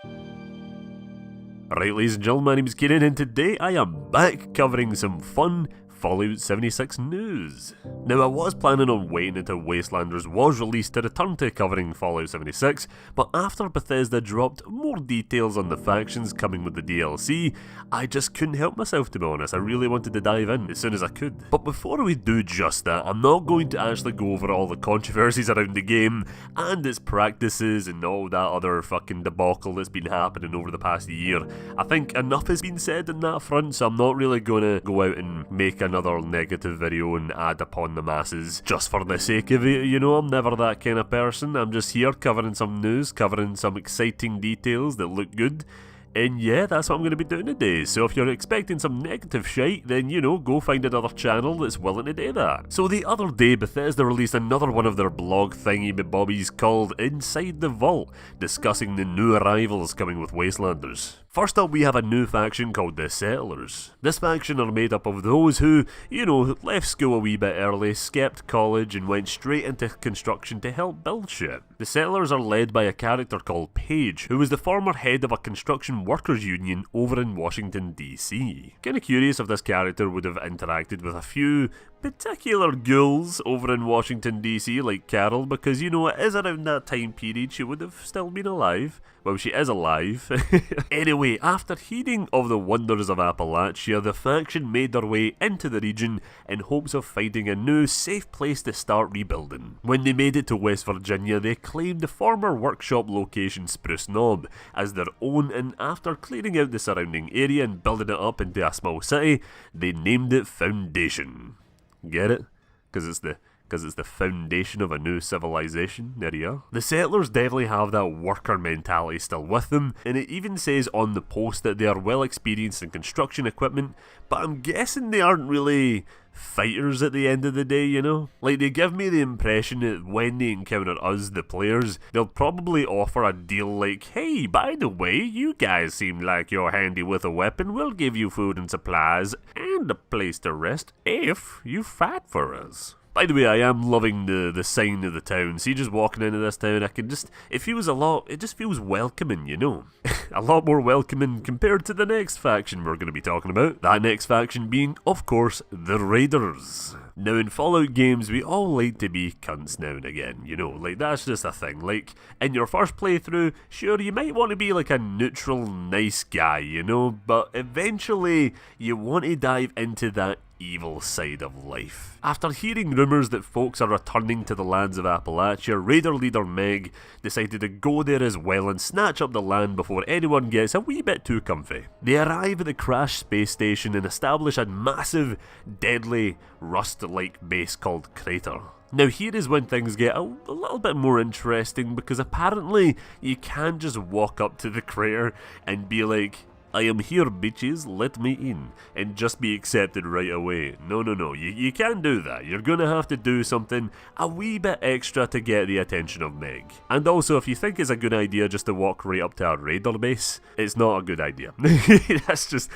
Right, ladies and gentlemen, my name's Kieran, and today I am back covering some fun Fallout 76 news. Now, I was planning on waiting until Wastelanders was released to return to covering Fallout 76, but after Bethesda dropped more details on the factions coming with the DLC, I just couldn't help myself, to be honest. I really wanted to dive in as soon as I could. But before we do just that, I'm not going to actually go over all the controversies around the game and its practices and all that other fucking debacle that's been happening over the past year. I think enough has been said on that front, so I'm not really going to go out and make another negative video and add upon the masses just for the sake of it. You know, I'm never that kind of person. I'm just here covering some news, covering some exciting details that look good. And yeah, that's what I'm going to be doing today. So if you're expecting some negative shite, then, you know, go find another channel that's willing to do that. So the other day, Bethesda released another one of their blog thingy-bobbies called Inside the Vault, discussing the new arrivals coming with Wastelanders. First up, we have a new faction called the Settlers. This faction are made up of those who, you know, left school a wee bit early, skipped college and went straight into construction to help build shit. The Settlers are led by a character called Paige, who was the former head of a construction workers union over in Washington DC. Kinda curious if this character would have interacted with a few particular ghouls over in Washington DC like Carol, because, you know, it is around that time period she would have still been alive. Well, she is alive. Anyway, after hearing of the wonders of Appalachia, the faction made their way into the region in hopes of finding a new, safe place to start rebuilding. When they made it to West Virginia, they claimed the former workshop location Spruce Knob as their own, and after clearing out the surrounding area and building it up into a small city, they named it Foundation. Get it? Because it's the foundation of a new civilization. There you are. The Settlers definitely have that worker mentality still with them, and it even says on the post that they are well experienced in construction equipment, but I'm guessing they aren't really fighters at the end of the day, you know? Like, they give me the impression that when they encounter us, the players, they'll probably offer a deal like, hey, by the way, you guys seem like you're handy with a weapon, we'll give you food and supplies, and a place to rest, if you fight for us. By the way, I am loving the sign of the town. See, just walking into this town, it just feels welcoming, you know? A lot more welcoming compared to the next faction we're going to be talking about. That next faction being, of course, the Raiders. Now, in Fallout games, we all like to be cunts now and again, you know? Like, that's just a thing. Like, in your first playthrough, sure, you might want to be like a neutral, nice guy, you know? But eventually, you want to dive into that evil side of life. After hearing rumours that folks are returning to the lands of Appalachia, Raider leader Meg decided to go there as well and snatch up the land before anyone gets a wee bit too comfy. They arrive at the crashed space station and establish a massive, deadly, rust-like base called Crater. Now here is when things get a little bit more interesting, because apparently you can't just walk up to the crater and be like, I am here, bitches, let me in, and just be accepted right away. No, you can't do that. You're gonna have to do something a wee bit extra to get the attention of Meg. And also, if you think it's a good idea just to walk right up to our Raider base, it's not a good idea. That's just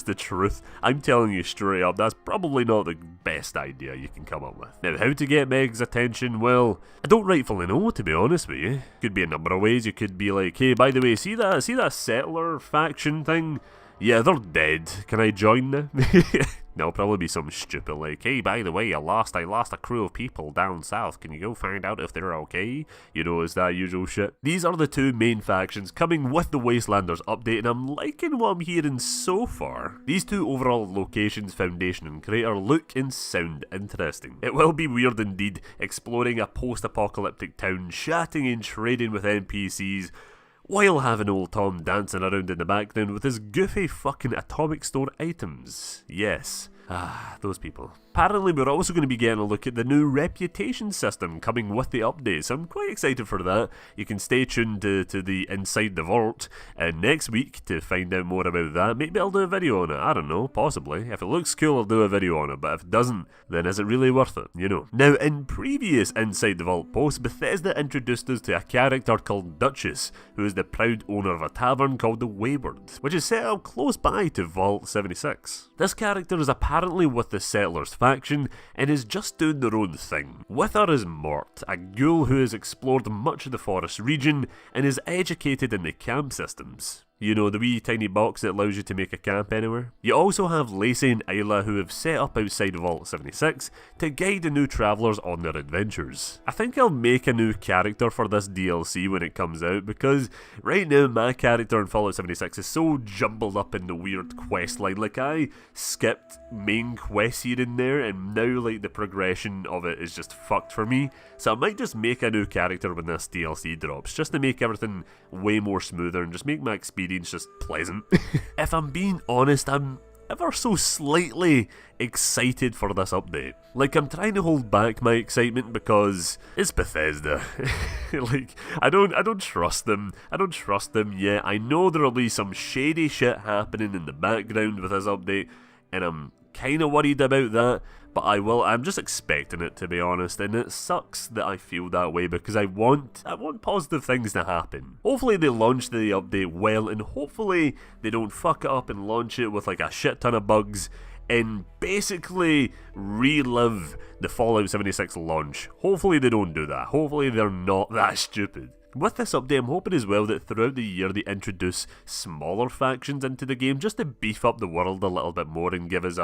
the truth. I'm telling you straight up, that's probably not the best idea you can come up with. Now, how to get Meg's attention? Well, I don't rightfully know, to be honest with you. Could be a number of ways. You could be like, hey, by the way, see that settler faction thing? Yeah, they're dead. Can I join now? There'll probably be some stupid like, hey, by the way, I lost a crew of people down south. Can you go find out if they're okay? You know, it's that usual shit. These are the two main factions coming with the Wastelanders update, and I'm liking what I'm hearing so far. These two overall locations, Foundation and Crater, look and sound interesting. It will be weird indeed, exploring a post-apocalyptic town, chatting and trading with NPCs, while having old Tom dancing around in the background with his goofy fucking atomic store items. Yes. Those people. Apparently we're also going to be getting a look at the new reputation system coming with the update, so I'm quite excited for that. You can stay tuned to the Inside the Vault next week to find out more about that. Maybe I'll do a video on it, I don't know, possibly. If it looks cool, I'll do a video on it, but if it doesn't, then is it really worth it, you know? Now, in previous Inside the Vault posts, Bethesda introduced us to a character called Duchess, who is the proud owner of a tavern called the Wayward, which is set up close by to Vault 76. This character is apparently with the Settlers faction and is just doing their own thing. With her is Mort, a ghoul who has explored much of the forest region and is educated in the camp systems. You know, the wee tiny box that allows you to make a camp anywhere. You also have Lacey and Isla who have set up outside Vault 76 to guide the new travellers on their adventures. I think I'll make a new character for this DLC when it comes out, because right now my character in Fallout 76 is so jumbled up in the weird quest line. Like, I skipped main quests here and there, and now like the progression of it is just fucked for me. So I might just make a new character when this DLC drops, just to make everything way more smoother and just make my experience just pleasant. If I'm being honest, I'm ever so slightly excited for this update. Like, I'm trying to hold back my excitement because it's Bethesda. Like, I don't trust them. I don't trust them yet. I know there'll be some shady shit happening in the background with this update, and I'm kind of worried about that. But I'm just expecting it, to be honest, and it sucks that I feel that way because I want positive things to happen. Hopefully they launch the update well, and hopefully they don't fuck it up and launch it with like a shit ton of bugs and basically relive the Fallout 76 launch. Hopefully they don't do that. Hopefully they're not that stupid. With this update, I'm hoping as well that throughout the year they introduce smaller factions into the game just to beef up the world a little bit more and give us,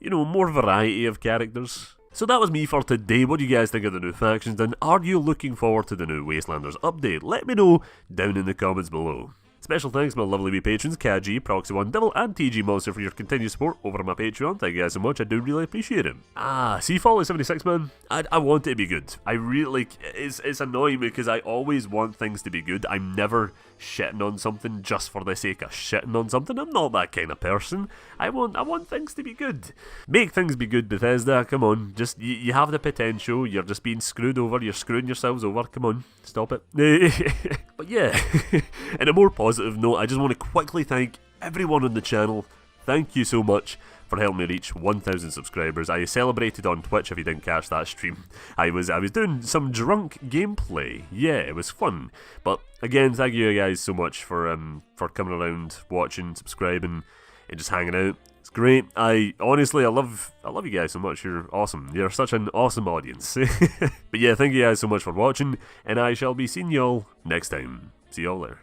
you know, more variety of characters. So that was me for today. What do you guys think of the new factions, and are you looking forward to the new Wastelanders update? Let me know down in the comments below. Special thanks to my lovely wee patrons, KG, Proxy1, Devil, and TG Monster for your continued support over on my Patreon. Thank you guys so much, I do really appreciate it. See Fallout 76, man, I want it to be good. I really, like, it's annoying because I always want things to be good. I'm never shitting on something just for the sake of shitting on something. I'm not that kind of person. I want things to be good. Make things be good, Bethesda, come on. Just, you have the potential, you're just being screwed over, you're screwing yourselves over, come on, stop it. But yeah, in a more positive note, I just want to quickly thank everyone on the channel. Thank you so much for helping me reach 1,000 subscribers. I celebrated on Twitch if you didn't catch that stream. I was doing some drunk gameplay. Yeah, it was fun. But again, thank you guys so much for coming around, watching, subscribing, and just hanging out. It's great. I love you guys so much. You're awesome. You're such an awesome audience. But yeah, thank you guys so much for watching, and I shall be seeing y'all next time. See y'all later.